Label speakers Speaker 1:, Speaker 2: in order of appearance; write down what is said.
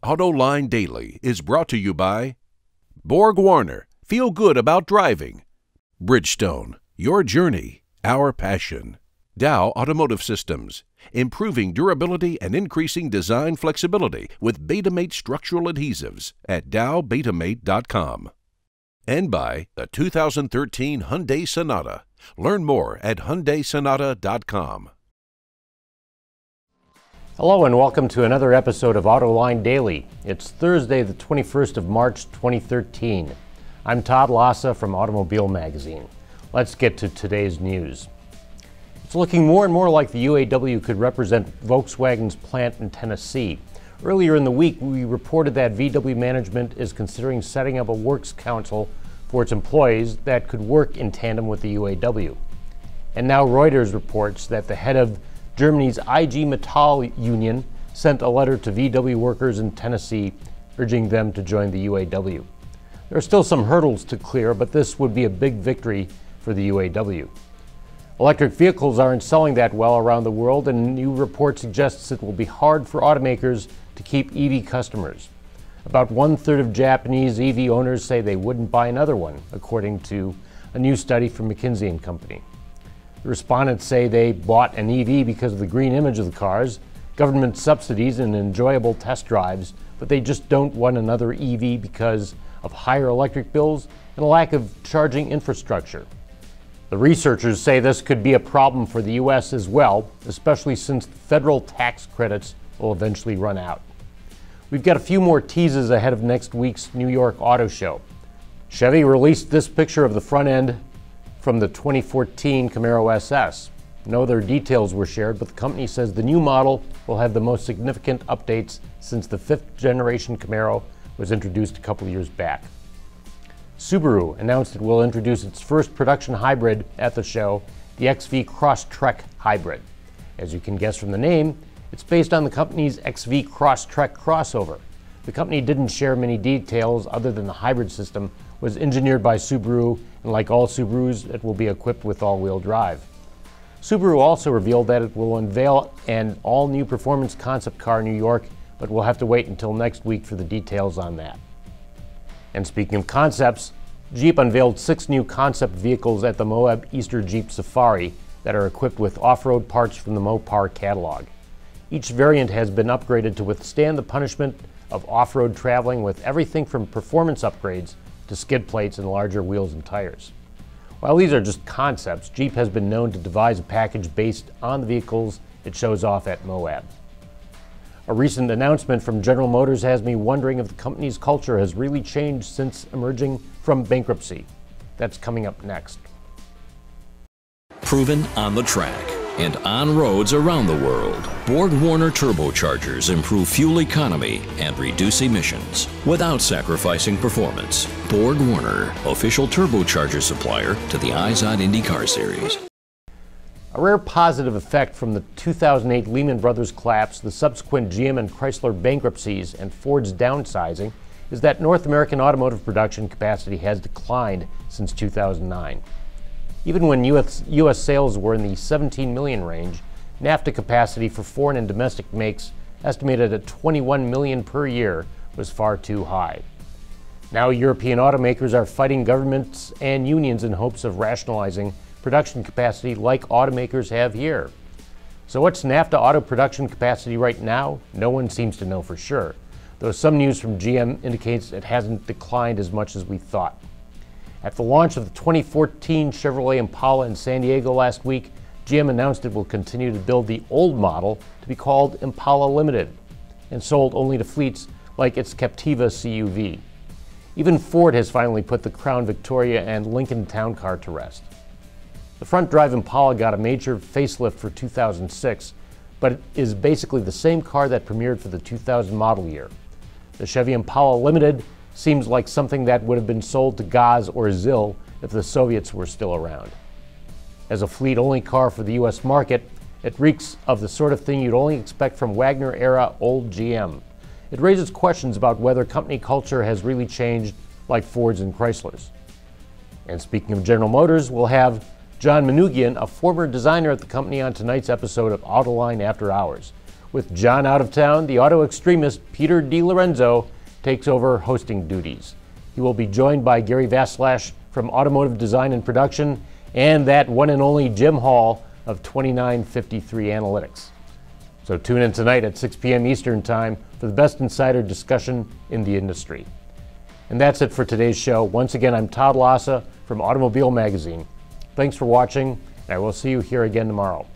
Speaker 1: AutoLine Daily is brought to you by Borg Warner, feel good about driving. Bridgestone, your journey, our passion. Dow Automotive Systems, improving durability and increasing design flexibility with Betamate structural adhesives at dowbetamate.com. And by the 2013 Hyundai Sonata. Learn more at hyundaisonata.com.
Speaker 2: Hello and welcome to another episode of AutoLine Daily. It's Thursday, the 21st of March, 2013. I'm Todd Lassa from Automobile Magazine. Let's get to today's news. It's looking more and more like the UAW could represent Volkswagen's plant in Tennessee. Earlier in the week, we reported that VW management is considering setting up a works council for its employees that could work in tandem with the UAW. And now Reuters reports that the head of Germany's IG Metall union sent a letter to VW workers in Tennessee urging them to join the UAW. There are still some hurdles to clear, but this would be a big victory for the UAW. Electric vehicles aren't selling that well around the world, and a new report suggests it will be hard for automakers to keep EV customers. About 1/3 of Japanese EV owners say they wouldn't buy another one, according to a new study from McKinsey & Company. The respondents say they bought an EV because of the green image of the cars, government subsidies, and enjoyable test drives, but they just don't want another EV because of higher electric bills and a lack of charging infrastructure. The researchers say this could be a problem for the U.S. as well, especially since federal tax credits will eventually run out. We've got a few more teases ahead of next week's New York Auto Show. Chevy released this picture of the front end from the 2014 Camaro SS. No other details were shared, but the company says the new model will have the most significant updates since the 5th generation Camaro was introduced a couple years back. Subaru announced it will introduce its first production hybrid at the show, the XV Crosstrek Hybrid. As you can guess from the name, it's based on the company's XV Crosstrek crossover. The company didn't share many details other than the hybrid system was engineered by Subaru, and like all Subarus, it will be equipped with all-wheel drive. Subaru also revealed that it will unveil an all-new performance concept car in New York, but we'll have to wait until next week for the details on that. And speaking of concepts, Jeep unveiled 6 new concept vehicles at the Moab Easter Jeep Safari that are equipped with off-road parts from the Mopar catalog. Each variant has been upgraded to withstand the punishment of off-road traveling with everything from performance upgrades to skid plates and larger wheels and tires. While these are just concepts, Jeep has been known to devise a package based on the vehicles it shows off at Moab. A recent announcement from General Motors has me wondering if the company's culture has really changed since emerging from bankruptcy. That's coming up next.
Speaker 3: Proven on the track and on roads around the world, Borg Warner turbochargers improve fuel economy and reduce emissions without sacrificing performance. Borg Warner, official turbocharger supplier to the Izod IndyCar Series.
Speaker 2: A rare positive effect from the 2008 Lehman Brothers collapse, the subsequent GM and Chrysler bankruptcies, and Ford's downsizing is that North American automotive production capacity has declined since 2009. Even when U.S. sales were in the 17 million range, NAFTA capacity for foreign and domestic makes, estimated at 21 million per year, was far too high. Now European automakers are fighting governments and unions in hopes of rationalizing production capacity like automakers have here. So what's NAFTA auto production capacity right now? No one seems to know for sure, though some news from GM indicates it hasn't declined as much as we thought. At the launch of the 2014 Chevrolet Impala in San Diego last week, GM announced it will continue to build the old model to be called Impala Limited and sold only to fleets like its Captiva CUV. Even Ford has finally put the Crown Victoria and Lincoln Town Car to rest. The front-drive Impala got a major facelift for 2006, but it is basically the same car that premiered for the 2000 model year. The Chevy Impala Limited seems like something that would have been sold to Gaz or ZIL if the Soviets were still around. As a fleet-only car for the U.S. market, it reeks of the sort of thing you'd only expect from Wagner-era old GM. It raises questions about whether company culture has really changed like Ford's and Chrysler's. And speaking of General Motors, we'll have John Manoogian, a former designer at the company, on tonight's episode of AutoLine After Hours. With John out of town, the auto extremist Peter DiLorenzo takes over hosting duties. He will be joined by Gary Vaslash from Automotive Design and Production and that one and only Jim Hall of 2953 Analytics. So tune in tonight at 6 p.m. Eastern Time for the best insider discussion in the industry. And that's it for today's show. Once again, I'm Todd Lassa from Automobile Magazine. Thanks for watching, and I will see you here again tomorrow.